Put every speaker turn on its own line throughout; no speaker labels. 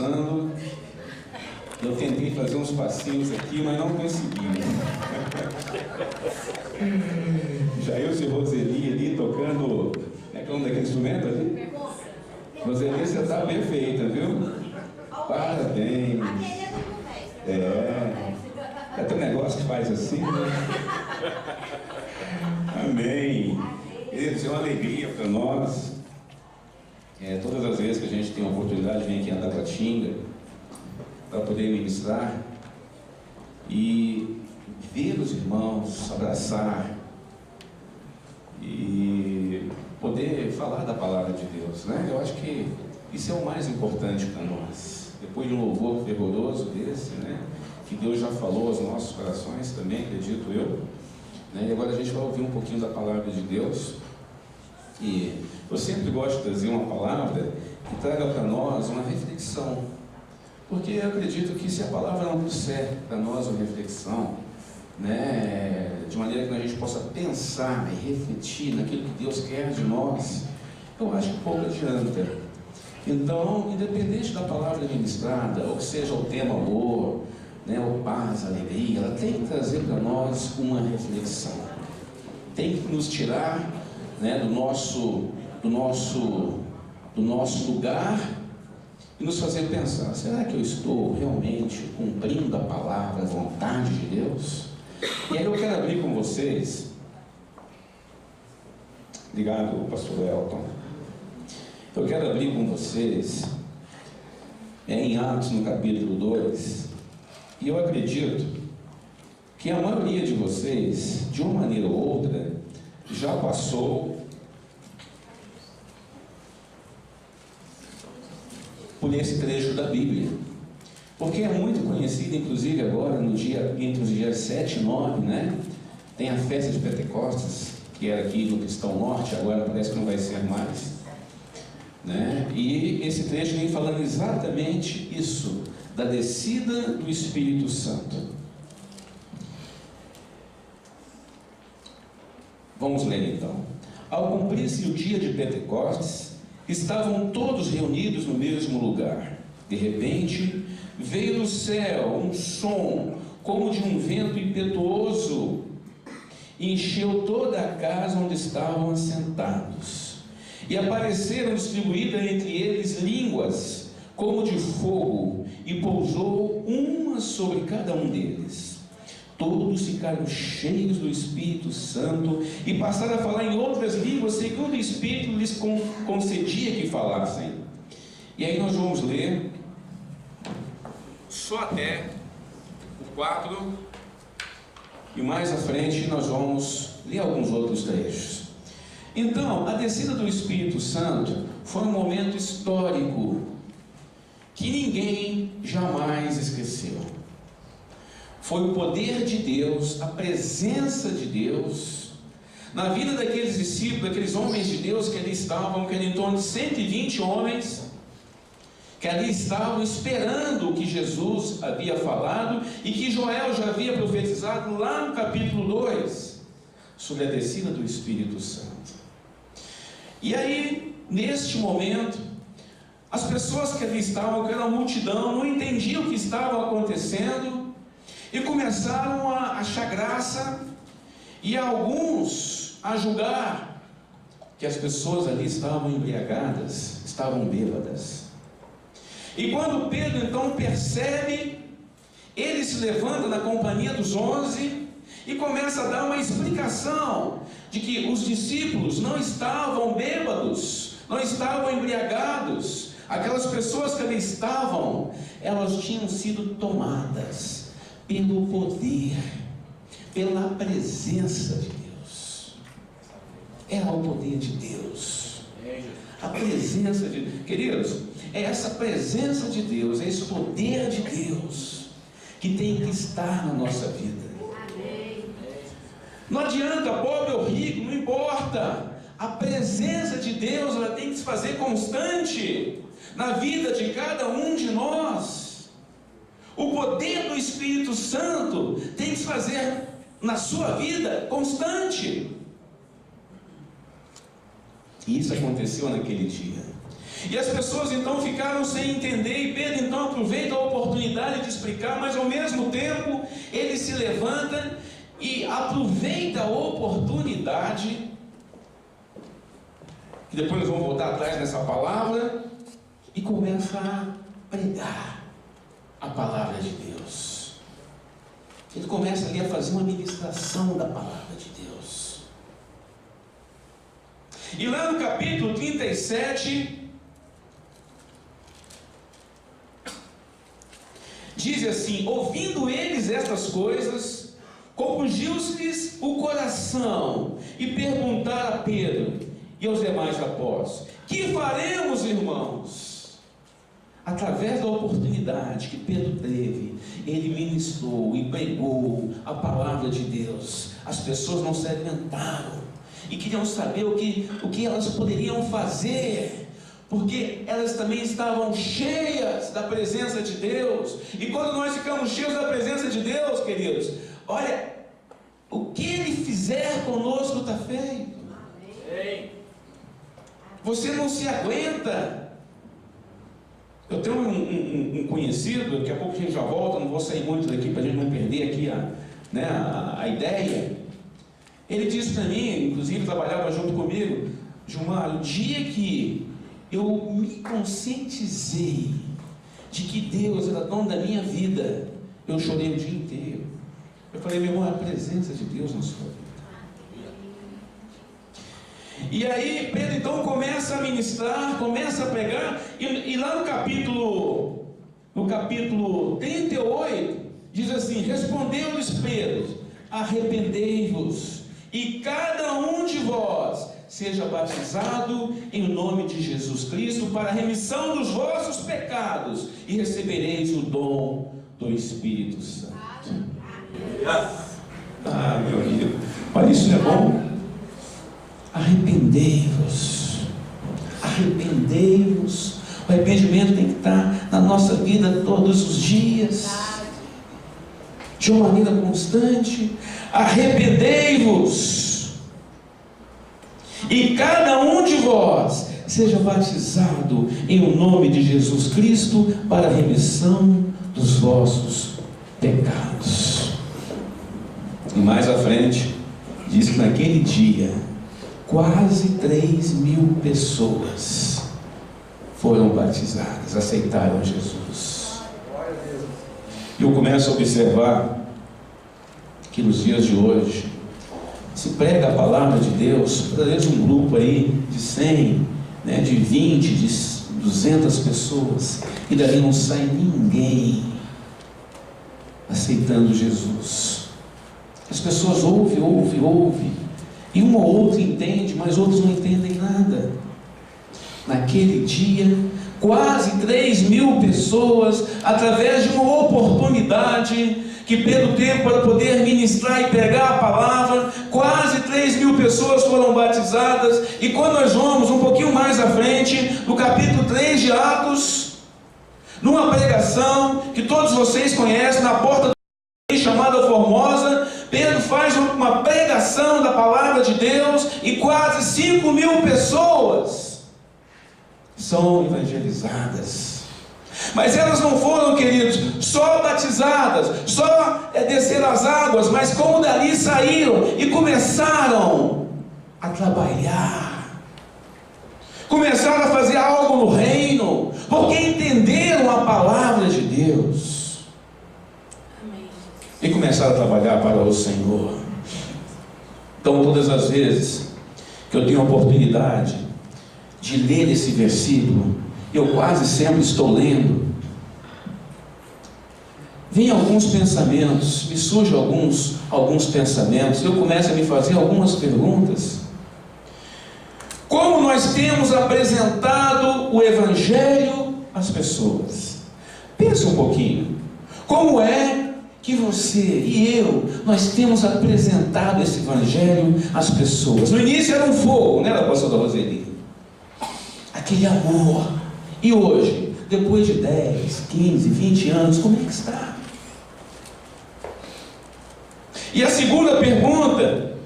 conversando. Eu tentei fazer uns passinhos aqui, mas não consegui. Jair e Roseli ali tocando. Como é que é o nome daquele instrumento ali? Roseli, você está perfeita, viu? Parabéns. É teu negócio que faz assim, né? Amém. Isso é uma alegria para nós. Todas as vezes que a gente tem a oportunidade de vir aqui em Taguatinga para poder ministrar e ver os irmãos, abraçar e poder falar da palavra de Deus, né? Eu acho que isso é o mais importante para nós. Depois de um louvor fervoroso desse, né? Que Deus já falou aos nossos corações também, acredito eu, né? E agora a gente vai ouvir um pouquinho da palavra de Deus. E eu sempre gosto de trazer uma palavra que traga para nós uma reflexão, porque eu acredito que se a palavra não trouxer para nós uma reflexão, né, de maneira que a gente possa pensar e refletir naquilo que Deus quer de nós, eu acho que pouco adianta. Então, independente da palavra ministrada, ou que seja o tema amor, né, ou paz, alegria, ela tem que trazer para nós uma reflexão, tem que nos tirar, né, do nosso lugar e nos fazer pensar: será que eu estou realmente cumprindo a palavra, a vontade de Deus? E aí eu quero abrir com vocês, obrigado, pastor Elton, eu quero abrir com vocês em Atos, no capítulo 2, e eu acredito que a maioria de vocês, de uma maneira ou outra, já passou por esse trecho da Bíblia, porque é muito conhecido, inclusive agora entre os dias 7 e 9, né? Tem a festa de Pentecostes, que era aqui no Cristão Norte, agora parece que não vai ser mais, né? E esse trecho vem falando exatamente isso, da descida do Espírito Santo. Vamos ler então. Ao cumprir-se o dia de Pentecostes, estavam todos reunidos no mesmo lugar. De repente, veio do céu um som, como de um vento impetuoso, e encheu toda a casa onde estavam assentados. E apareceram distribuídas entre eles línguas, como de fogo, e pousou uma sobre cada um deles. Todos ficaram cheios do Espírito Santo e passaram a falar em outras línguas, segundo o Espírito lhes concedia que falassem. E aí nós vamos ler só até o 4, e mais à frente nós vamos ler alguns outros trechos. Então, a descida do Espírito Santo foi um momento histórico que ninguém jamais esqueceu. Foi o poder de Deus, a presença de Deus na vida daqueles discípulos, daqueles homens de Deus que ali estavam, que era em torno de 120 homens, que ali estavam esperando o que Jesus havia falado e que Joel já havia profetizado lá no capítulo 2, sobre a descida do Espírito Santo. E aí, neste momento, as pessoas que ali estavam, aquela multidão, não entendiam o que estava acontecendo, e começaram a achar graça, e alguns a julgar que as pessoas ali estavam embriagadas, estavam bêbadas. E quando Pedro então percebe, ele se levanta na companhia dos 11 e começa a dar uma explicação de que os discípulos não estavam bêbados, não estavam embriagados. Aquelas pessoas que ali estavam, elas tinham sido tomadas pelo poder, pela presença de Deus. Era o poder de Deus, a presença de Deus. Queridos, é essa presença de Deus, é esse poder de Deus que tem que estar na nossa vida. Não adianta, pobre ou rico, não importa. A presença de Deus, ela tem que se fazer constante na vida de cada um de nós. O poder do Espírito Santo tem que se fazer na sua vida constante. E isso aconteceu naquele dia. E as pessoas então ficaram sem entender, e Pedro então aproveita a oportunidade de explicar, mas ao mesmo tempo ele se levanta e aproveita a oportunidade, e depois nós vamos voltar atrás nessa palavra, e começa a pregar a palavra de Deus. Ele começa ali a fazer uma ministração da palavra de Deus. E lá no capítulo 37, diz assim: ouvindo eles estas coisas, compungiu-se-lhes o coração, e perguntaram a Pedro e aos demais apóstolos: que faremos, irmãos? Através da oportunidade que Pedro teve, ele ministrou e pregou a palavra de Deus. As pessoas não se alimentaram e queriam saber o que elas poderiam fazer, porque elas também estavam cheias da presença de Deus. E quando nós ficamos cheios da presença de Deus, queridos, olha, o que Ele fizer conosco está feito. Você não se aguenta. Eu tenho um conhecido, daqui a pouco a gente já volta, não vou sair muito daqui para a gente não perder aqui a ideia. Ele disse para mim, inclusive trabalhava junto comigo: Gilmar, o dia que eu me conscientizei de que Deus era dono da minha vida, eu chorei o dia inteiro. Eu falei: meu irmão, é a presença de Deus na sua vida. E aí Pedro então começa a ministrar, começa a pregar, e lá no capítulo 38, diz assim: respondeu-lhes Pedro: arrependei-vos, e cada um de vós seja batizado em nome de Jesus Cristo para a remissão dos vossos pecados, e recebereis o dom do Espírito Santo. Ah, meu amigo, olha, isso é bom. Arrependei-vos, arrependei-vos. O arrependimento tem que estar na nossa vida todos os dias, de uma maneira constante. Arrependei-vos, e cada um de vós seja batizado em o nome de Jesus Cristo para a remissão dos vossos pecados. E mais à frente diz que naquele dia quase 3.000 pessoas foram batizadas, aceitaram Jesus. E eu começo a observar que nos dias de hoje se prega a palavra de Deus, às vezes um grupo aí de 100, de 20, de 200 pessoas, e dali não sai ninguém aceitando Jesus. As pessoas ouvem, e um ou outro entende, mas outros não entendem nada. Naquele dia, quase 3.000 pessoas, através de uma oportunidade que Pedro teve para poder ministrar e pregar a palavra, quase 3.000 pessoas foram batizadas. E quando nós vamos um pouquinho mais à frente, no capítulo 3 de Atos, numa pregação que todos vocês conhecem, na porta do chamada Formosa, Pedro faz uma pregação da palavra de Deus, e quase 5.000 pessoas são evangelizadas. Mas elas não foram, queridos, só batizadas, só desceram as águas, mas como dali saíram e começaram a trabalhar, começaram a fazer algo no reino, porque entenderam a palavra de Deus e começaram a trabalhar para o Senhor. Então, todas as vezes que eu tenho a oportunidade de ler esse versículo, eu quase sempre estou lendo, vem alguns pensamentos, me surgem alguns pensamentos, eu começo a me fazer algumas perguntas. Como nós temos apresentado o Evangelho às pessoas? Pensa um pouquinho, como é que você e eu, nós temos apresentado esse Evangelho às pessoas? No início era um fogo, né, da pastora Roseli? Aquele amor. E hoje, depois de 10, 15, 20 anos, como é que está? E a segunda pergunta: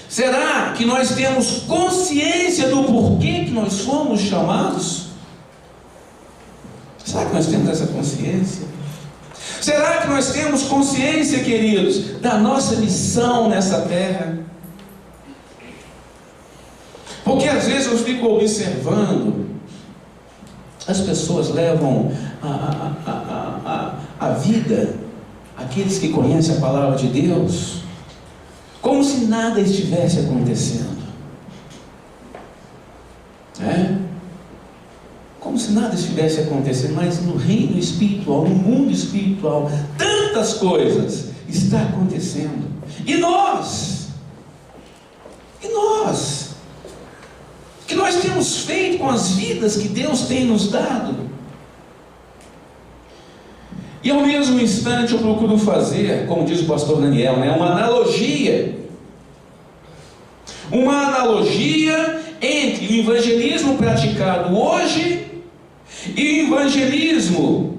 será que nós temos consciência do porquê que nós fomos chamados? Será que nós temos essa consciência? Será que nós temos consciência, queridos, da nossa missão nessa terra? Porque às vezes eu fico observando, as pessoas levam a vida, aqueles que conhecem a palavra de Deus, como se nada estivesse acontecendo. Como se nada estivesse acontecendo, mas no reino espiritual, no mundo espiritual, tantas coisas estão acontecendo. E nós? O que nós temos feito com as vidas que Deus tem nos dado? E ao mesmo instante eu procuro fazer, como diz o pastor Daniel, uma analogia entre o evangelismo praticado hoje e o evangelismo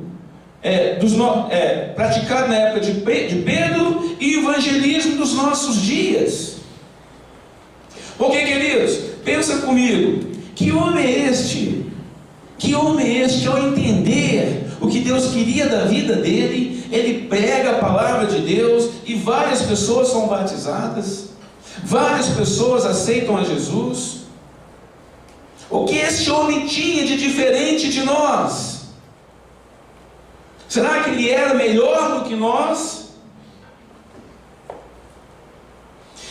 praticado na época de Pedro e o evangelismo dos nossos dias. Porque, queridos, pensa comigo, que homem é este? Ao entender o que Deus queria da vida dele, ele prega a palavra de Deus e várias pessoas são batizadas, várias pessoas aceitam a Jesus. O que este homem tinha de diferente de nós? Será que ele era melhor do que nós?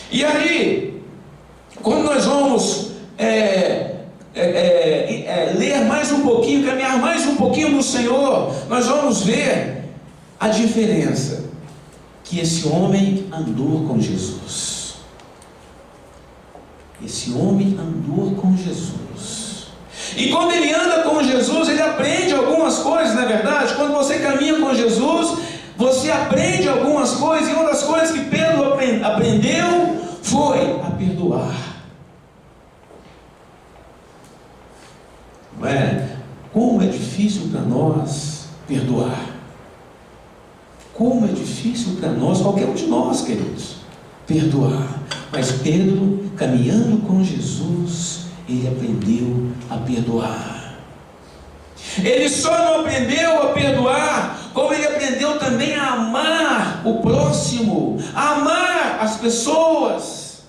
E aí, quando nós vamos ler mais um pouquinho, caminhar mais um pouquinho no Senhor, nós vamos ver a diferença que esse homem andou com Jesus. Esse homem andou com Jesus. E quando ele anda com Jesus, ele aprende algumas coisas, não é verdade? Quando você caminha com Jesus, você aprende algumas coisas, e uma das coisas que Pedro aprendeu foi a perdoar. Não é? Como é difícil para nós perdoar. Como é difícil para nós, qualquer um de nós, queridos, perdoar. Mas Pedro, caminhando com Jesus, ele aprendeu a perdoar. Ele só não aprendeu a perdoar, como ele aprendeu também a amar o próximo, a amar as pessoas.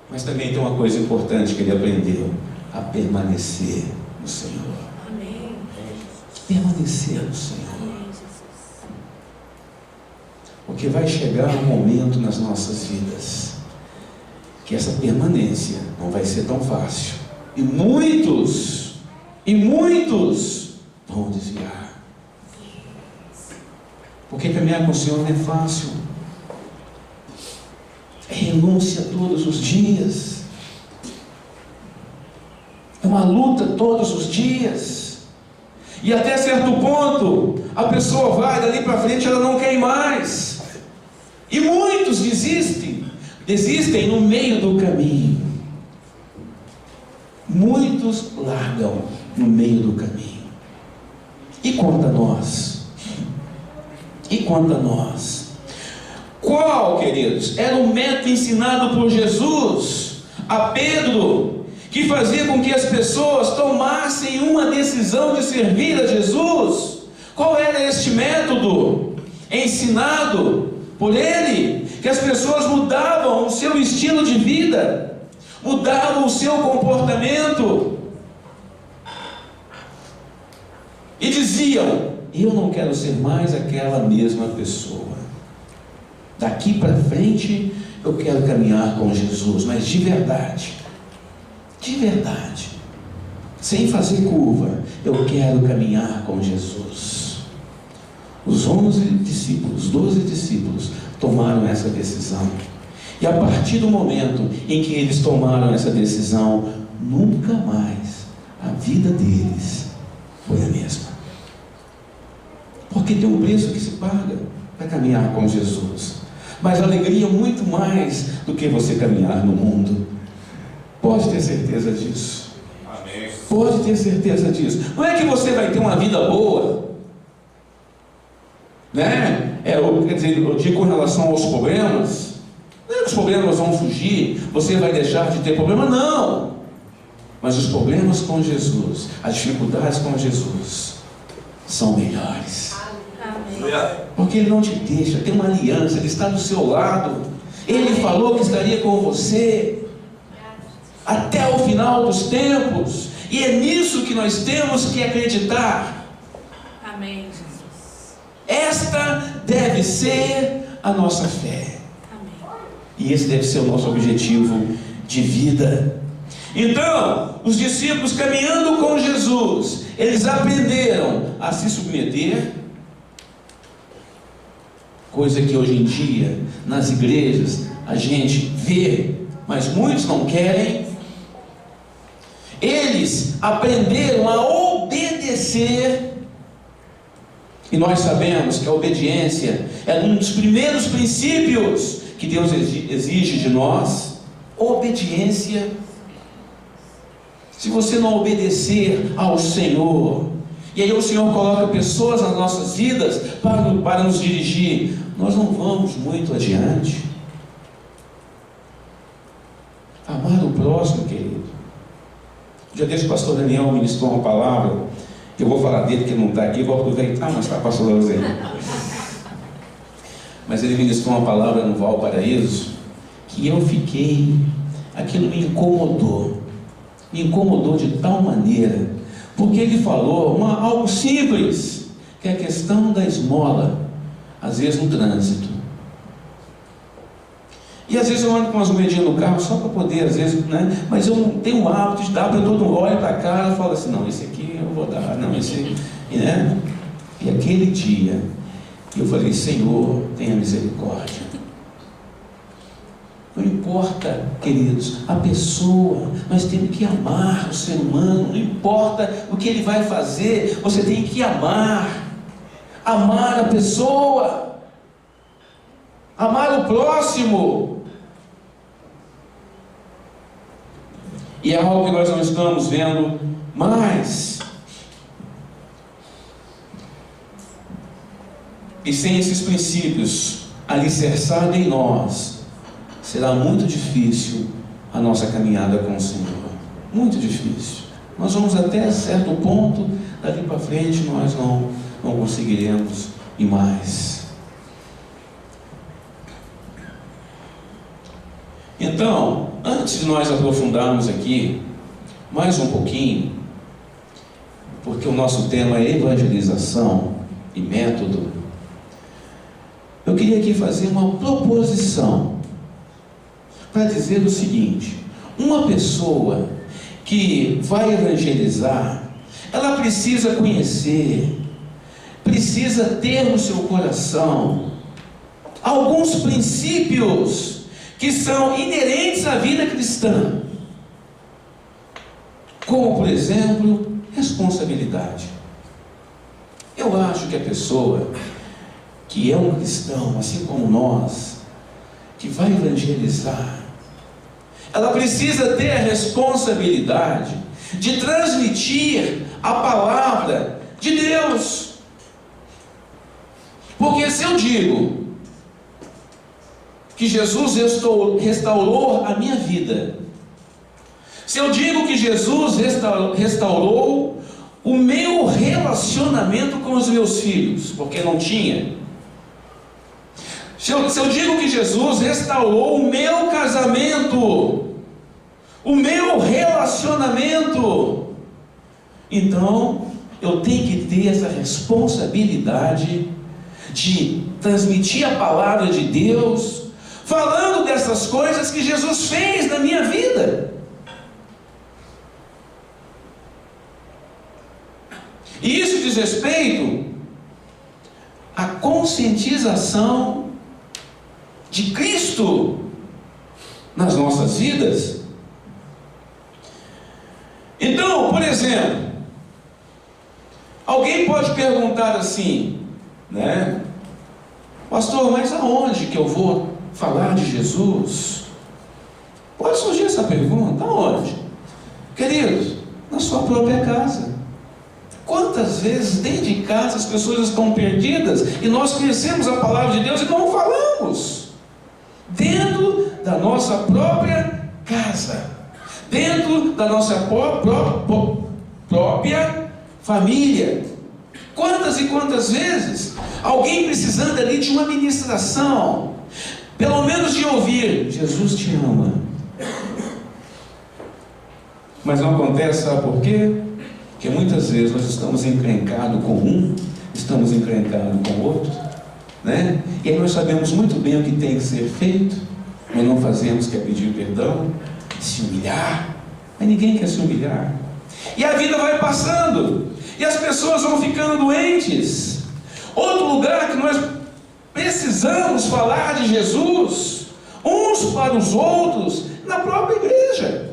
Mas também tem uma coisa importante que ele aprendeu: a permanecer no Senhor. Amém. Permanecer no Senhor. Porque vai chegar um momento nas nossas vidas que essa permanência não vai ser tão fácil. E muitos vão desviar. Porque caminhar com o Senhor não é fácil. É renúncia todos os dias. É uma luta todos os dias. E até certo ponto, a pessoa vai dali para frente, ela não quer ir mais. E muitos desistem no meio do caminho. Muitos largam no meio do caminho. E quanto a nós? Qual, queridos, era o método ensinado por Jesus a Pedro, que fazia com que as pessoas tomassem uma decisão de servir a Jesus? Qual era este método ensinado por ele? Que as pessoas mudavam o seu estilo de vida, mudavam o seu comportamento e diziam: eu não quero ser mais aquela mesma pessoa. Daqui para frente eu quero caminhar com Jesus, mas de verdade, sem fazer curva, eu quero caminhar com Jesus. Os 12 discípulos tomaram essa decisão. E a partir do momento em que eles tomaram essa decisão, nunca mais a vida deles foi a mesma. Porque tem um preço que se paga para caminhar com Jesus. Mas alegria muito mais do que você caminhar no mundo. Pode ter certeza disso. Amém. Pode ter certeza disso. Não é que você vai ter uma vida boa, né? Quer dizer, eu digo com relação aos problemas. Não é que os problemas vão fugir, você vai deixar de ter problema, não. Mas os problemas com Jesus, as dificuldades com Jesus, são melhores. Porque Ele não te deixa, tem uma aliança, Ele está do seu lado. Ele falou que estaria com você até o final dos tempos. E é nisso que nós temos que acreditar.
Amém, Jesus.
Esta deve ser a nossa fé.
Amém.
E esse deve ser o nosso objetivo de vida. Então, os discípulos caminhando com Jesus, eles aprenderam a se submeter, coisa que hoje em dia, nas igrejas, a gente vê, mas muitos não querem. Eles aprenderam a obedecer, e nós sabemos que a obediência é um dos primeiros princípios que Deus exige de nós. Obediência. Se você não obedecer ao Senhor, e aí o Senhor coloca pessoas nas nossas vidas para nos dirigir, nós não vamos muito adiante. Amar o próximo, querido. Um dia desse o pastor Daniel ministrou uma palavra, que eu vou falar dele, que não está aqui, vou aproveitar, mas está pastor Lauzinho. Mas ele ministrou uma palavra no Valparaíso, que eu fiquei, aquilo me incomodou de tal maneira, porque ele falou algo simples, que é a questão da esmola, às vezes no trânsito. E às vezes eu ando com umas moedinhas no carro só para poder, às vezes, né? Mas eu não tenho o hábito de dar para todo mundo, olha para cá e fala assim, não, esse aqui eu vou dar, não, esse, né? E aquele dia, eu falei, Senhor, tenha misericórdia. Não importa, queridos, a pessoa, nós temos que amar o ser humano, não importa o que ele vai fazer, você tem que amar a pessoa, amar o próximo. E é algo que nós não estamos vendo mais. E sem esses princípios alicerçados em nós, será muito difícil a nossa caminhada com o Senhor. Muito difícil. Nós vamos até certo ponto, dali para frente nós não conseguiremos ir mais. Então, antes de nós aprofundarmos aqui mais um pouquinho, porque o nosso tema é evangelização e método, eu queria aqui fazer uma proposição para dizer o seguinte: uma pessoa que vai evangelizar, ela precisa conhecer, precisa ter no seu coração alguns princípios que são inerentes à vida cristã, como, por exemplo, responsabilidade. Eu acho que a pessoa que é um cristão, assim como nós, que vai evangelizar, ela precisa ter a responsabilidade de transmitir a palavra de Deus. Porque se eu digo que Jesus restaurou a minha vida, se eu digo que Jesus restaurou o meu relacionamento com os meus filhos, porque não tinha, se eu digo que Jesus restaurou o meu casamento, o meu relacionamento, então eu tenho que ter essa responsabilidade de transmitir a palavra de Deus, falando dessas coisas que Jesus fez na minha vida. E isso diz respeito à conscientização de Cristo nas nossas vidas. Então, por exemplo, alguém pode perguntar assim, né? Pastor, mas aonde que eu vou falar de Jesus? Pode surgir essa pergunta, aonde? Queridos, na sua própria casa. Quantas vezes dentro de casa as pessoas estão perdidas e nós conhecemos a palavra de Deus e não falamos? Dentro da nossa própria casa. dentro da nossa própria família. Quantas e quantas vezes alguém precisando ali de uma ministração, pelo menos de ouvir: Jesus te ama. Mas não acontece, sabe por quê? Porque muitas vezes nós estamos encrencados com um, estamos encrencados com o outro, né? E aí nós sabemos muito bem o que tem que ser feito, mas não fazemos, que é pedir perdão, se humilhar. Mas ninguém quer se humilhar. E a vida vai passando, e as pessoas vão ficando doentes. Outro lugar que nós precisamos falar de Jesus, uns para os outros, na própria igreja.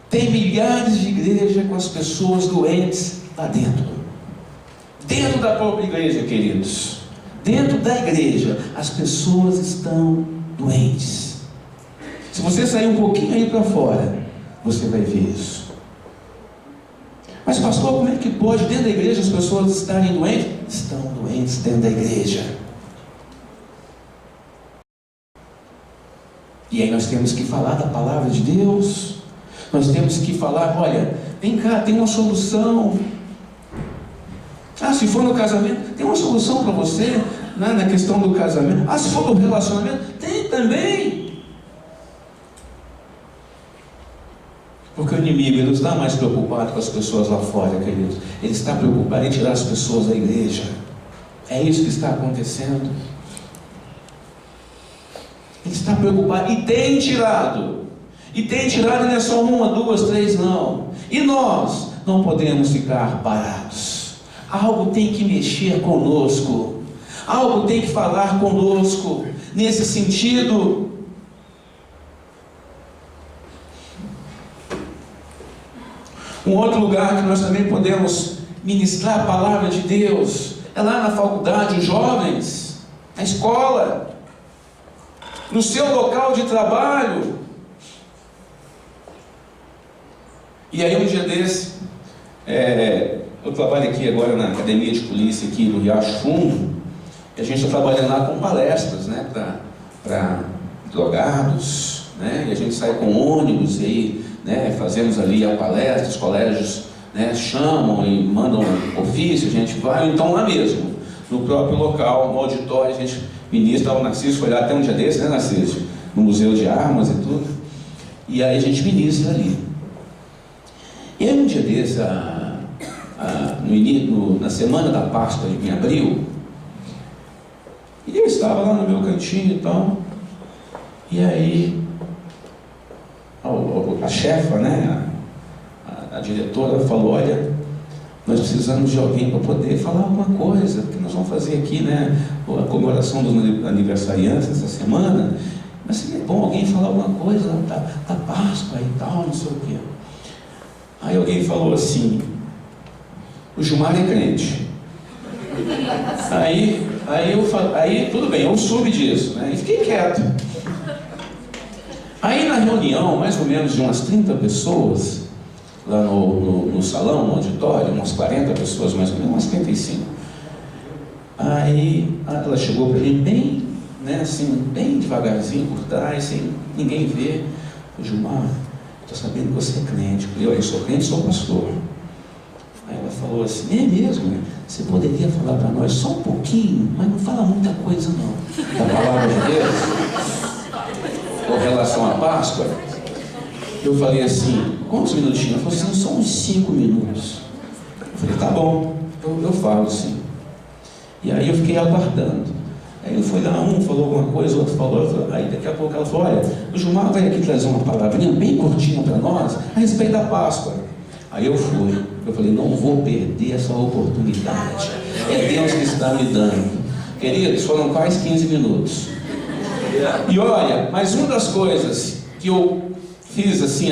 Tem milhares de igrejas com as pessoas doentes lá dentro. Dentro da própria igreja, queridos. Dentro da igreja, as pessoas estão doentes. Se você sair um pouquinho aí para fora, você vai ver isso. Mas pastor, como é que pode dentro da igreja as pessoas estarem doentes? Estão doentes dentro da igreja. E aí nós temos que falar da palavra de Deus. Nós temos que falar: olha, vem cá, tem uma solução. Se for no casamento, tem uma solução para você, né, na questão do casamento. Se for no relacionamento, tem também. Porque o inimigo, ele não está mais preocupado com as pessoas lá fora, queridos. Ele está preocupado em tirar as pessoas da igreja. É isso que está acontecendo. Ele está preocupado e tem tirado. E tem tirado, não é só uma, duas, três, não. E nós não podemos ficar parados. Algo tem que mexer conosco. Algo tem que falar conosco. Nesse sentido, um outro lugar que nós também podemos ministrar a palavra de Deus é lá na faculdade, os jovens, na escola, no seu local de trabalho. E aí um dia desse, eu trabalho aqui agora na academia de polícia aqui do Riacho Fundo, e a gente está trabalhando lá com palestras, né, para drogados, né, e a gente sai com ônibus e aí, né, fazemos ali a palestra, os colégios, né, chamam e mandam ofício, a gente vai, ou então lá mesmo, no próprio local, no auditório, a gente ministra. O Narciso foi lá até um dia desse, né, Narciso? No Museu de Armas e tudo, e aí a gente ministra ali. E aí um dia desse, na semana da Páscoa, em abril, e eu estava lá no meu cantinho e tal, e aí a chefa, né, a diretora falou: olha, nós precisamos de alguém para poder falar alguma coisa, porque nós vamos fazer aqui, né, a comemoração dos aniversariantes essa semana, mas seria bom alguém falar alguma coisa da Páscoa e tal, não sei o quê. Aí alguém falou assim: o Gilmar é crente. Aí tudo bem, eu soube disso, né, e fiquei quieto. Aí na reunião, mais ou menos de umas 30 pessoas, lá no salão, no auditório, umas 40 pessoas mais ou menos, umas 35. Aí ela chegou para mim bem, né, assim, bem devagarzinho por trás, sem ninguém ver: Gilmar, estou sabendo que você é crente. Eu sou crente, sou pastor. Aí ela falou assim: é mesmo? Você poderia falar para nós só um pouquinho, mas não fala muita coisa não, da palavra de Deus, com relação à Páscoa? Eu falei assim: quantos minutinhos? Ela falou assim: só uns 5 minutos. Eu falei: tá bom, eu falo sim. E aí eu fiquei aguardando. Aí eu fui lá, um falou alguma coisa, outro falou outra. Aí daqui a pouco ela falou: olha, o Gilmar vai aqui trazer uma palavrinha bem curtinha para nós a respeito da Páscoa. Aí eu fui. Eu falei: não vou perder essa oportunidade. É Deus que está me dando. Queridos, foram quase 15 minutos. E olha, mas uma das coisas que eu fiz assim,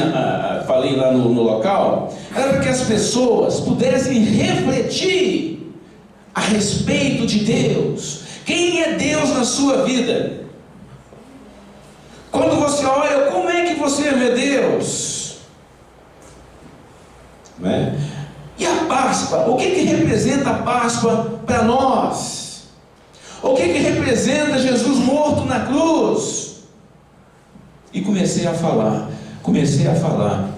falei lá no local, era para que as pessoas pudessem refletir a respeito de Deus. Quem é Deus na sua vida? Quando você olha, como é que você vê Deus? Né? E a Páscoa? O que representa a Páscoa para nós? O que representa Jesus morto na cruz? E comecei a falar.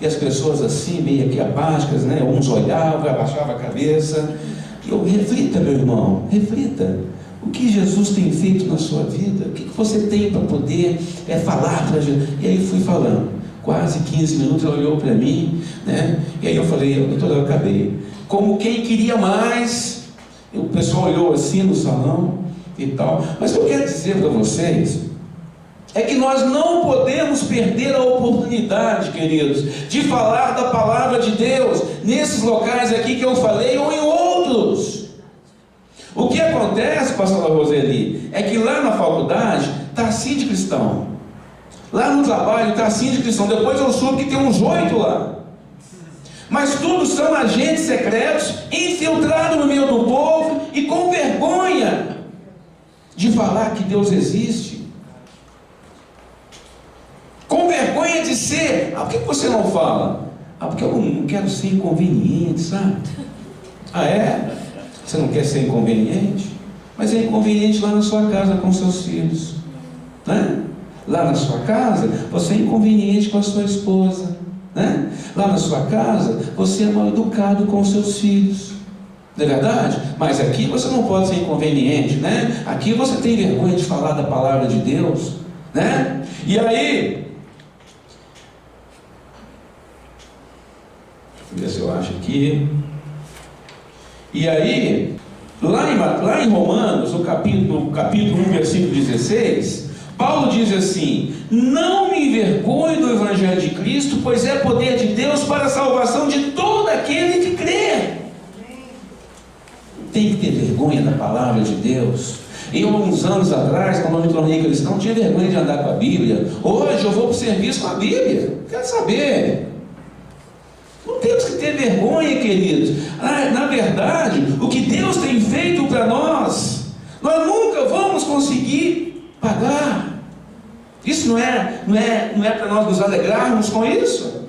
E as pessoas assim, meio que apáticas, né? Uns olhavam, abaixavam a cabeça. E eu, reflita, meu irmão, reflita. O que Jesus tem feito na sua vida? O que você tem para poder falar para Jesus? E aí fui falando. Quase 15 minutos ela olhou para mim, né? E aí eu falei, doutor, eu acabei. Como quem queria mais. O pessoal olhou assim no salão e tal. Mas o que eu quero dizer para vocês é que nós não podemos perder a oportunidade, queridos, de falar da palavra de Deus nesses locais aqui que eu falei ou em outros. O que acontece, pastora Roseli, é que lá na faculdade está assim de cristão, lá no trabalho está assim de cristão, depois eu soube que tem uns 8 lá, mas todos são agentes secretos, infiltrados no meio do povo e com vergonha de falar que Deus existe, com vergonha de ser. Por que você não fala? Porque eu não quero ser inconveniente, sabe? É? Você não quer ser inconveniente? Mas é inconveniente lá na sua casa com seus filhos, né? Lá na sua casa você é inconveniente com a sua esposa, né? Lá na sua casa você é mal educado com os seus filhos, não é verdade? Mas aqui você não pode ser inconveniente, né? Aqui você tem vergonha de falar da palavra de Deus, né? E aí, deixa eu ver se eu acho aqui. E aí, lá em Romanos, no capítulo 1, versículo 16, Paulo diz assim: não me envergonhe do Evangelho de Cristo, pois é poder de Deus para a salvação de todo aquele que crê. Tem que ter vergonha da palavra de Deus. Eu, uns anos atrás, quando eu me tornei cristão, tinha vergonha de andar com a Bíblia. Hoje eu vou para o serviço com a Bíblia. Quero saber. Não temos que ter vergonha, queridos. Na verdade, o que Deus tem feito para nós nunca vamos conseguir pagar. Isso não é para nós nos alegrarmos com isso.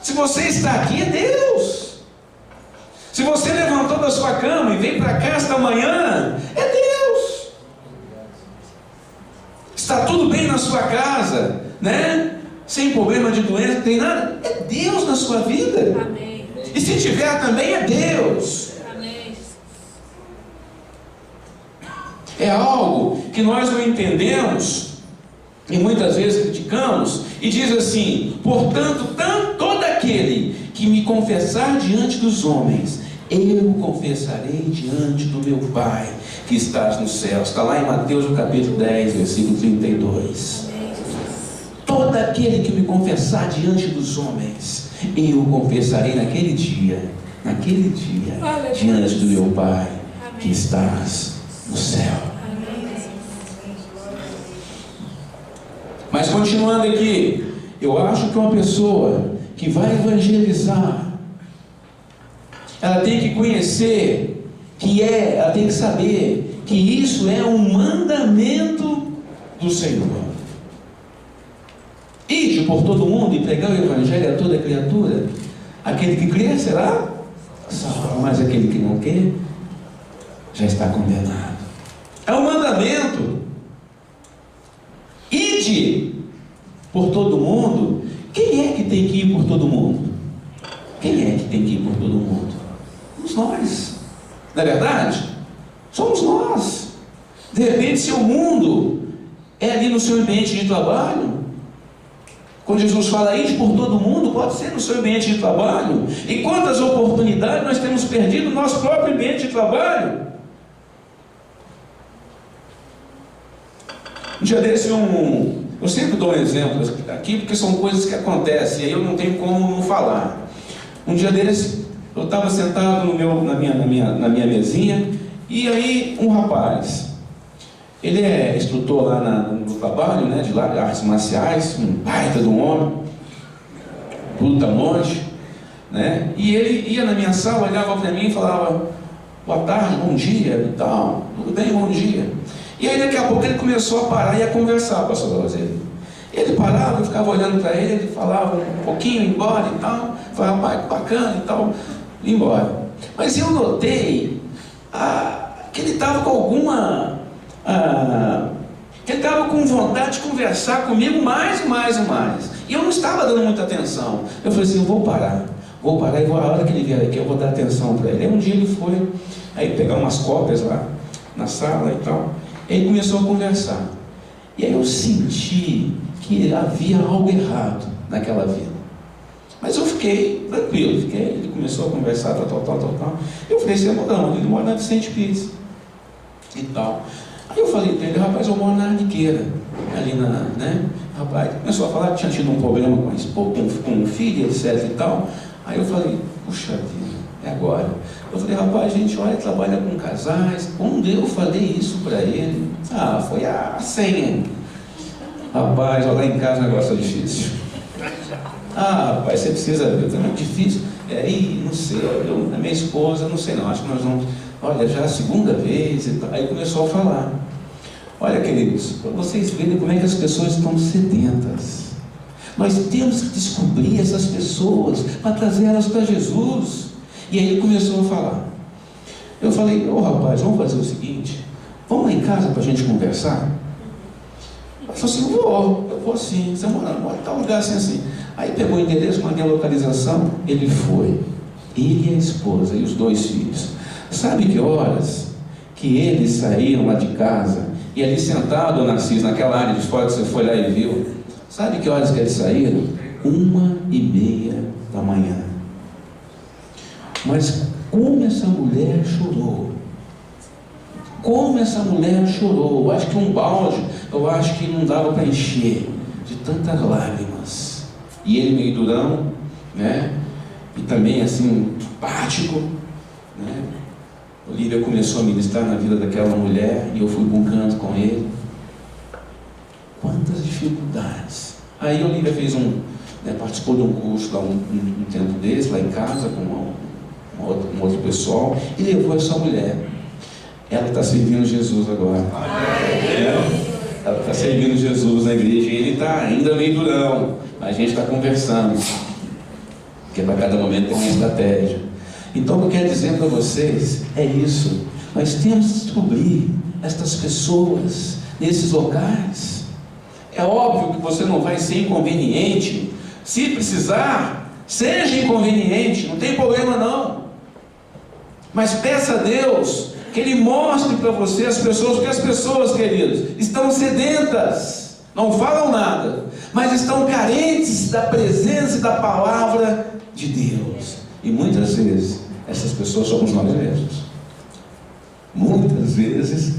Se você está aqui, é Deus. Se você levantou da sua cama e veio para cá esta manhã, é Deus. Está tudo bem na sua casa, né? Sem problema de doença, não tem nada. É Deus na sua vida.
Amém.
E se tiver também, é Deus.
Amém.
É algo que nós não entendemos e muitas vezes criticamos, e diz assim: portanto, todo aquele que me confessar diante dos homens, eu o confessarei diante do meu Pai que estás nos céus. Está lá em Mateus no capítulo 10, versículo 32. Todo aquele que me confessar diante dos homens, eu o confessarei naquele dia, diante do meu Pai que estás no céu. Mas continuando aqui, eu acho que uma pessoa que vai evangelizar, ela tem que conhecer ela tem que saber que isso é um mandamento do Senhor. Ide por todo mundo e pregar o Evangelho a toda criatura. Aquele que crê será salvo, mas aquele que não crê já está condenado. É um mandamento. Ide por todo mundo. Quem é que tem que ir por todo mundo? Quem é que tem que ir por todo mundo? Somos nós. Não é verdade? Somos nós. De repente, se o mundo é ali no seu ambiente de trabalho, quando Jesus fala isso por todo mundo, pode ser no seu ambiente de trabalho. E quantas oportunidades nós temos perdido no nosso próprio ambiente de trabalho? Um dia desse, eu sempre dou um exemplo aqui, porque são coisas que acontecem, e aí eu não tenho como não falar. Um dia desse, eu estava sentado na minha mesinha, e aí um rapaz, ele é instrutor lá no trabalho, né, de artes marciais, um baita de um homem, luta monte, né, e ele ia na minha sala, olhava para mim e falava: boa tarde, bom dia e tal, tudo bem, bom dia. E aí daqui a pouco ele começou a parar e a conversar, pastor Roseli. Ele parava, eu ficava olhando para ele falava um pouquinho, embora e tal, falava: pai, que bacana e tal, ia embora. Mas eu notei que ele estava com alguma que ele estava com vontade de conversar comigo mais e mais e mais. E eu não estava dando muita atenção. Eu falei assim, eu vou parar e a hora que ele vier aqui eu vou dar atenção para ele. Aí um dia ele foi aí pegar umas cópias lá na sala e tal. Ele começou a conversar. E aí eu senti que havia algo errado naquela vida. Mas eu fiquei tranquilo, ele começou a conversar, tal. Eu falei, você mora onde? Ele mora na Vicente Pires e tal. Aí eu falei para ele, rapaz, eu moro na Arniqueira, ali né? Rapaz, começou a falar que tinha tido um problema com o filho, etc e tal. Aí eu falei, puxa vida, é agora. Eu falei, rapaz, gente, olha, trabalha com casais. Quando eu falei isso para ele, foi a senha. Rapaz, olha lá em casa o negócio é difícil. Rapaz, você precisa ver, é muito difícil. Não sei, a minha esposa, não sei não, acho que nós vamos, olha, já a segunda vez e tal. Aí começou a falar. Olha, queridos, para vocês verem como é que as pessoas estão sedentas. Nós temos que descobrir essas pessoas para trazer elas para Jesus. E aí ele começou a falar. Eu falei, rapaz, vamos fazer o seguinte, vamos lá em casa para a gente conversar? Ele falou assim, eu vou sim, você mora em tal lugar assim. Aí pegou o endereço, mandei a localização, ele foi. Ele e a esposa e os 2 filhos. Sabe que horas que eles saíram lá de casa, e ali sentado, Narciso, naquela área de fora que você foi lá e viu, sabe que horas que eles saíram? 1h30 da manhã. Mas como essa mulher chorou. Como essa mulher chorou. Eu acho que um balde, eu acho que não dava para encher de tantas lágrimas. E ele meio durão, né? E também assim, apático, né? Olívia começou a ministrar na vida daquela mulher e eu fui para um canto com ele. Quantas dificuldades. Aí Olívia fez participou de um curso lá um tempo desse, lá em casa, com um outro pessoal, e levou essa mulher. Ela está servindo Jesus agora. Ela está servindo Jesus na igreja e ele está ainda meio durão. A gente está conversando, porque para cada momento tem uma estratégia. Então, o que eu quero dizer para vocês é isso. Nós temos que descobrir estas pessoas nesses locais. É óbvio que você não vai ser inconveniente. Se precisar, seja inconveniente, não tem problema não. Mas peça a Deus que Ele mostre para você as pessoas, porque as pessoas, queridos, estão sedentas, não falam nada, mas estão carentes da presença e da palavra de Deus. E muitas vezes, essas pessoas somos nós mesmos. Muitas vezes,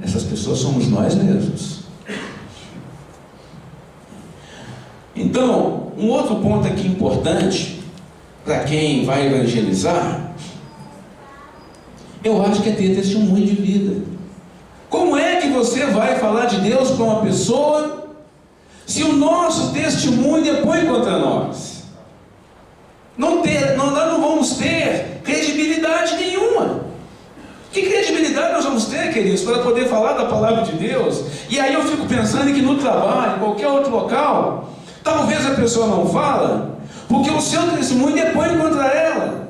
essas pessoas somos nós mesmos. Então, um outro ponto aqui importante, para quem vai evangelizar, eu acho que é ter testemunho de vida. Como é que você vai falar de Deus para uma pessoa, se o nosso testemunho depõe contra nós? Nós não vamos ter credibilidade nenhuma. Que credibilidade nós vamos ter, queridos, para poder falar da palavra de Deus? E aí eu fico pensando que no trabalho, em qualquer outro local, talvez a pessoa não fala, porque o seu testemunho depõe contra ela.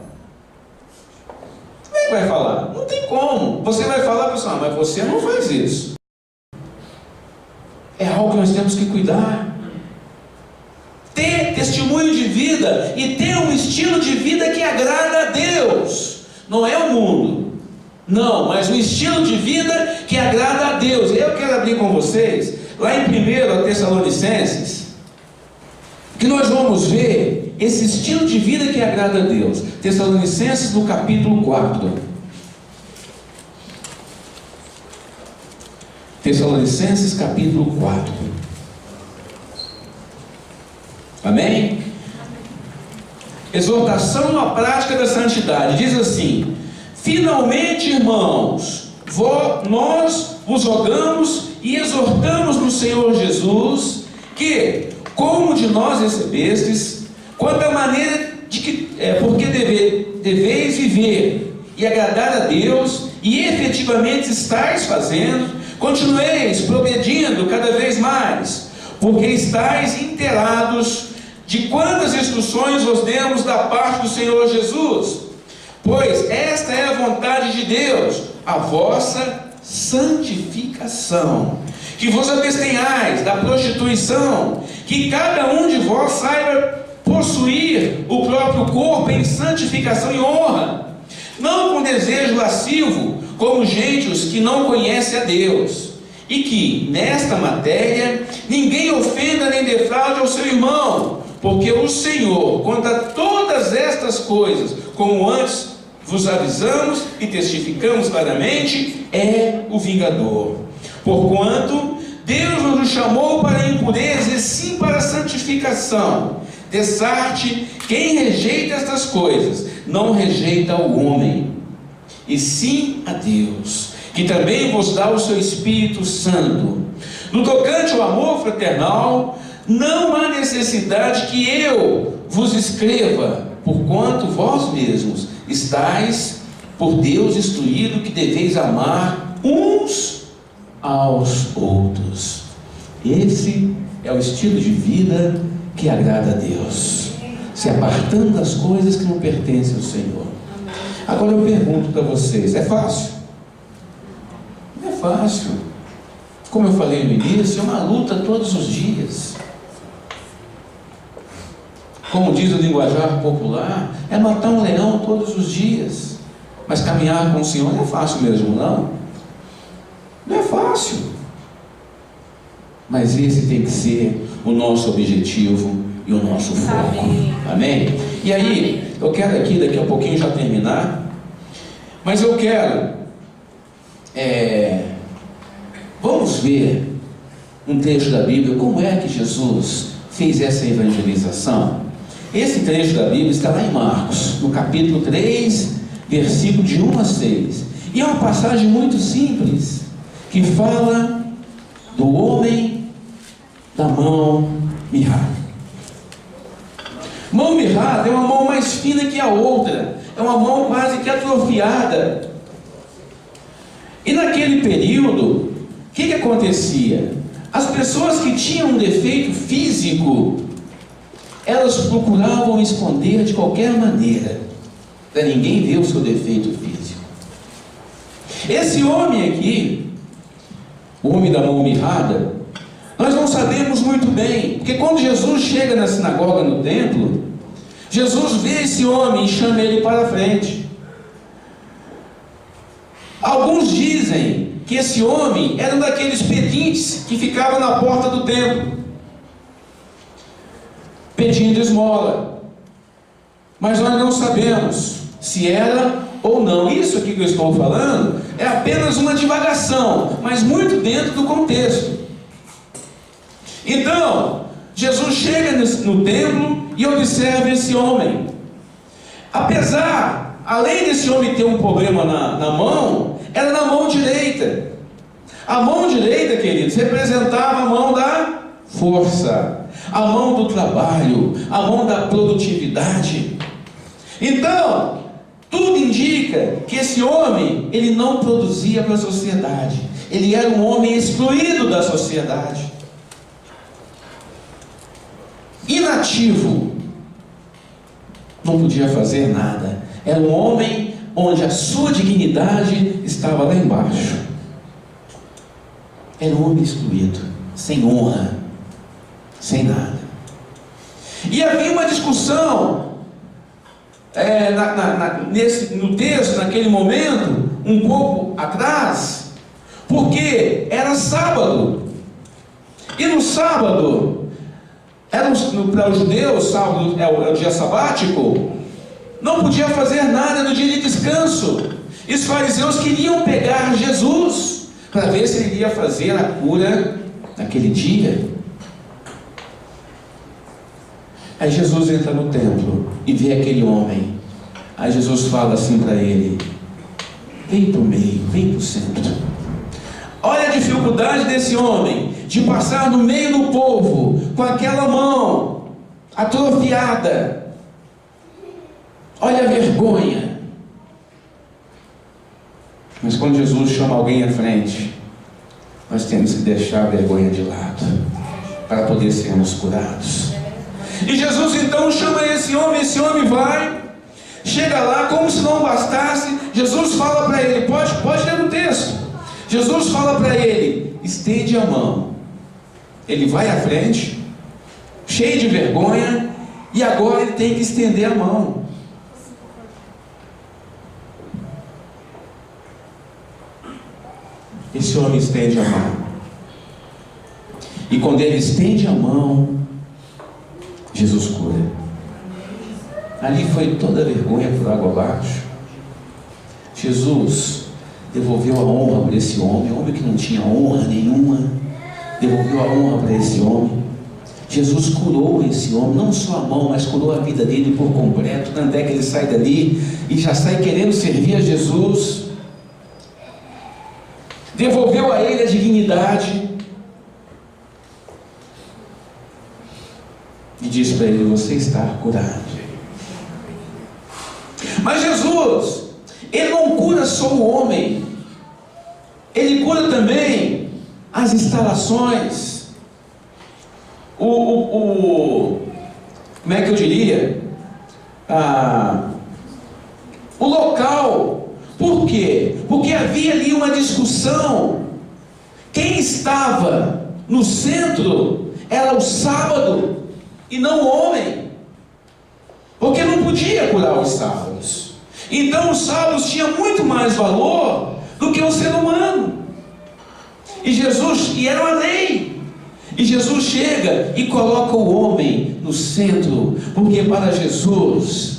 Como é que vai falar? Não tem como. Você vai falar, pessoal, mas você não faz isso. É algo que nós temos que cuidar. Ter testemunho de vida e ter um estilo de vida que agrada a Deus. Não é o mundo. Não, mas um estilo de vida que agrada a Deus. Eu quero abrir com vocês, lá em 1 Tessalonicenses, que nós vamos ver esse estilo de vida que agrada a Deus. Tessalonicenses, no capítulo 4. Tessalonicenses, capítulo 4. Amém? Exortação à prática da santidade. Diz assim: finalmente, irmãos, nós vos rogamos e exortamos no Senhor Jesus que, como de nós recebestes, quanto à maneira de que, porque deveis viver e agradar a Deus, e efetivamente estáis fazendo, continueis progredindo cada vez mais, porque estáis inteirados de quantas instruções vos demos da parte do Senhor Jesus. Pois esta é a vontade de Deus, a vossa santificação, que vos abstenhais da prostituição, que cada um de vós saiba possuir o próprio corpo em santificação e honra, não com desejo lascivo, como gentios que não conhecem a Deus, e que, nesta matéria, ninguém ofenda nem defraude ao seu irmão, porque o Senhor, quanto a todas estas coisas, como antes vos avisamos e testificamos claramente, é o vingador. Porquanto Deus nos chamou para a impureza e sim para a santificação. Dessarte, quem rejeita estas coisas, não rejeita o homem, e sim a Deus, que também vos dá o seu Espírito Santo. No tocante ao amor fraternal, não há necessidade que eu vos escreva, porquanto vós mesmos estáis por Deus instruído que deveis amar uns aos outros. Esse é o estilo de vida que agrada a Deus, se apartando das coisas que não pertencem ao Senhor. Agora eu pergunto para vocês, é fácil? Não é fácil. Como eu falei no início, é uma luta todos os dias. Como diz o linguajar popular, é matar um leão todos os dias. Mas caminhar com o Senhor não é fácil mesmo, não. Não é fácil. Mas esse tem que ser o nosso objetivo e o nosso foco. Amém? E aí, eu quero aqui, daqui a pouquinho já terminar, mas eu quero, vamos ver um trecho da Bíblia, como é que Jesus fez essa evangelização. Esse trecho da Bíblia está lá em Marcos, no capítulo 3, versículo de 1 a 6. E é uma passagem muito simples, que fala do homem da mão mirrada. Mão mirrada é uma mão mais fina que a outra, é uma mão quase que atrofiada. E naquele período, o que acontecia? As pessoas que tinham um defeito físico, elas procuravam esconder de qualquer maneira, para ninguém ver o seu defeito físico. Esse homem aqui, o homem da mão mirrada, nós não sabemos muito bem, porque quando Jesus chega na sinagoga, no templo, Jesus vê esse homem e chama ele para a frente. Alguns dizem que esse homem era um daqueles pedintes que ficavam na porta do templo, pedindo esmola, mas nós não sabemos se era ou não. Isso aqui que eu estou falando é apenas uma divagação, mas muito dentro do contexto. Então, Jesus chega no templo e observa esse homem. Apesar, além desse homem ter um problema na mão, era na mão direita. A mão direita, queridos, representava a mão da força, a mão do trabalho, a mão da produtividade. Então, tudo indica que esse homem, ele não produzia para a sociedade. Ele era um homem excluído da sociedade. Inativo. Não podia fazer nada. Era um homem onde a sua dignidade estava lá embaixo. Era um homem excluído, sem honra, sem nada. E havia uma discussão no texto, naquele momento, um pouco atrás, porque era sábado. E no sábado, para os judeus, sábado é o dia sabático, não podia fazer nada no dia de descanso. E os fariseus queriam pegar Jesus para ver se ele iria fazer a cura naquele dia. Aí Jesus entra no templo e vê aquele homem. Aí Jesus fala assim para ele: vem para o meio, vem para o centro. Olha a dificuldade desse homem de passar no meio do povo com aquela mão atrofiada. Olha a vergonha. Mas quando Jesus chama alguém à frente, nós temos que deixar a vergonha de lado para poder sermos curados. E Jesus então chama esse homem vai, chega lá, como se não bastasse, Jesus fala para ele, pode ler o texto, Jesus fala para ele: estende a mão. Ele vai à frente, cheio de vergonha, e agora ele tem que estender a mão. Esse homem estende a mão. E quando ele estende a mão, Jesus cura. Ali foi toda a vergonha por água abaixo. Jesus devolveu a honra para esse homem que não tinha honra nenhuma, devolveu a honra para esse homem. Jesus curou esse homem, não só a mão, mas curou a vida dele por completo. Tanto é que ele sai dali e já sai querendo servir a Jesus. Devolveu a ele a dignidade e disse para ele: você está curado. Mas Jesus, ele não cura só o homem, ele cura também as instalações, como é que eu diria? O local. Por quê? Porque havia ali uma discussão. Quem estava no centro era o sábado e não o homem, porque não podia curar os sábados. Então os sábados tinham muito mais valor do que o ser humano. E era uma lei. E Jesus chega e coloca o homem no centro, porque para Jesus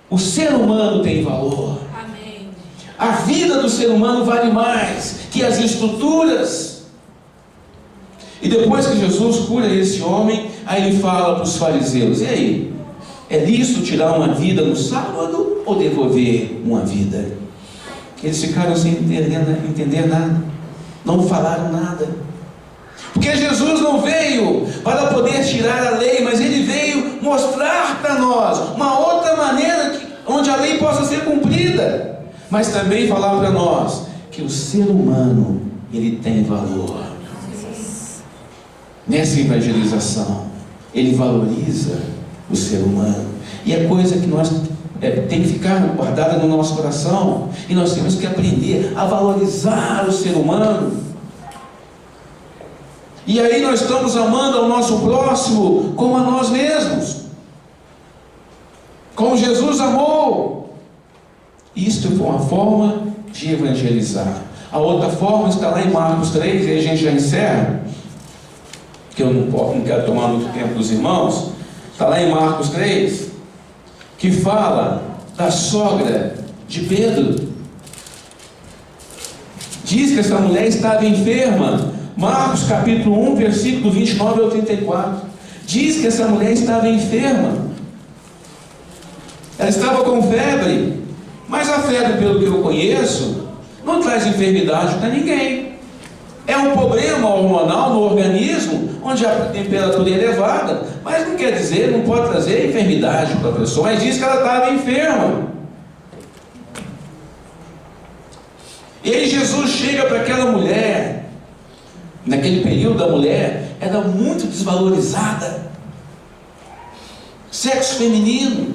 o ser humano tem valor.
Amém.
A vida do ser humano vale mais que as estruturas. E depois que Jesus cura esse homem, aí ele fala para os fariseus: e aí? É lícito tirar uma vida no sábado ou devolver uma vida? Eles ficaram sem entender nada, não falaram nada, porque Jesus não veio para poder tirar a lei, mas ele veio mostrar para nós uma outra maneira onde a lei possa ser cumprida, mas também falar para nós que o ser humano, ele tem valor. Nessa evangelização, ele valoriza o ser humano, e é coisa que nós tem que ficar guardada no nosso coração, e nós temos que aprender a valorizar o ser humano. E aí nós estamos amando ao nosso próximo como a nós mesmos, como Jesus amou. Isto foi uma forma de evangelizar. A outra forma está lá em Marcos 3, e aí a gente já encerra, que eu não quero tomar muito tempo dos irmãos. Está lá em Marcos 3, que fala da sogra de Pedro. Diz que essa mulher estava enferma. Marcos capítulo 1, versículo 29 ao 34. Diz que essa mulher estava enferma. Ela estava com febre. Mas a febre, pelo que eu conheço, não traz enfermidade para ninguém. É um problema hormonal no organismo, onde a temperatura é elevada, mas não quer dizer, não pode trazer enfermidade para a pessoa. Mas diz que ela estava enferma. E aí Jesus chega para aquela mulher. Naquele período a mulher era muito desvalorizada, sexo feminino.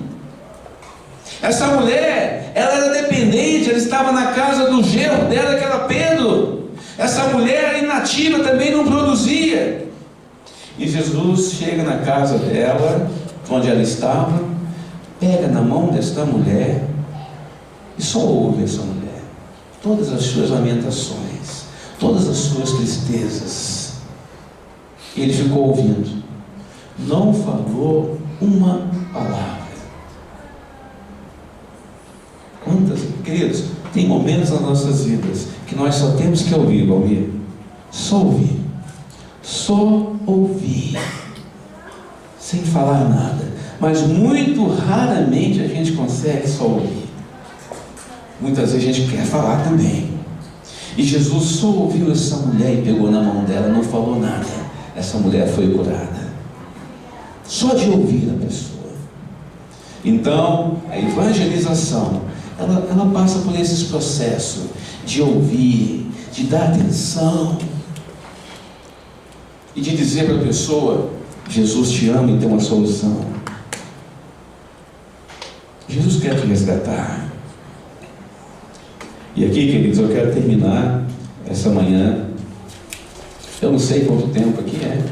Essa mulher, ela era dependente, ela estava na casa do genro dela, que era Pedro. Essa mulher era inativa, também não produzia. E Jesus chega na casa dela, onde ela estava, pega na mão desta mulher e só ouve essa mulher, todas as suas lamentações, todas as suas tristezas. Ele ficou ouvindo, não falou uma palavra. Queridos, tem momentos nas nossas vidas que nós só temos que ouvir, Valmir. Só ouvir. Só ouvir. Sem falar nada. Mas muito raramente a gente consegue só ouvir. Muitas vezes a gente quer falar também. E Jesus só ouviu essa mulher e pegou na mão dela, não falou nada. Essa mulher foi curada. Só de ouvir a pessoa. Então, a evangelização, ela passa por esses processos de ouvir, de dar atenção e de dizer para a pessoa: Jesus te ama e tem uma solução. Jesus quer te resgatar. E aqui, queridos, eu quero terminar essa manhã. Eu não sei quanto tempo aqui é.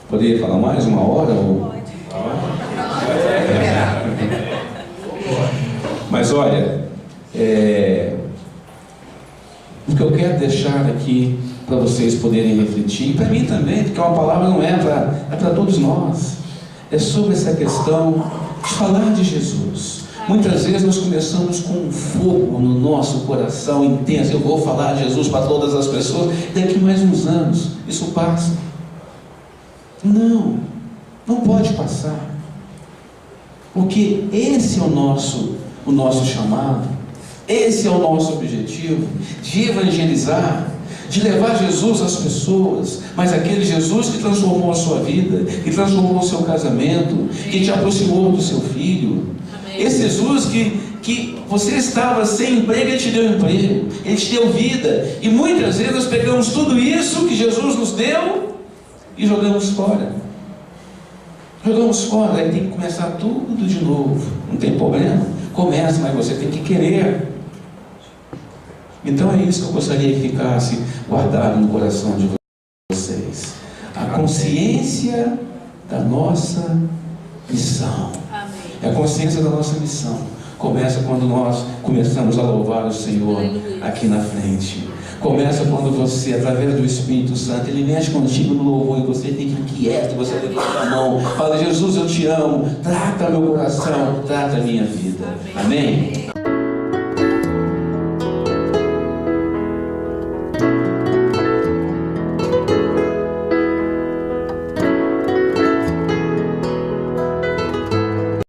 Poderia falar mais? 1 hora? Ou... Mas olha, o que eu quero deixar aqui para vocês poderem refletir, e para mim também, porque uma palavra não é para todos nós, é sobre essa questão de falar de Jesus. Muitas vezes nós começamos com um fogo no nosso coração intenso. Eu vou falar de Jesus para todas as pessoas, daqui mais uns anos isso passa. Não pode passar, porque esse é o nosso chamado, esse é o nosso objetivo, de evangelizar, de levar Jesus às pessoas, mas aquele Jesus que transformou a sua vida, que transformou o seu casamento, que te aproximou do seu filho. Amém. Esse Jesus que você estava sem emprego, Ele te deu emprego, Ele te deu vida, e muitas vezes nós pegamos tudo isso que Jesus nos deu e jogamos fora. Aí tem que começar tudo de novo. Não tem problema, começa, mas você tem que querer. Então é isso que eu gostaria que ficasse guardado no coração de vocês. A consciência da nossa missão. A consciência da nossa missão começa quando nós começamos a louvar o Senhor aqui na frente. Começa quando você, através do Espírito Santo, Ele mexe contigo no louvor e você fica quieto, você levanta a mão, fala: Jesus, eu te amo, trata meu coração, trata a minha vida. Amém?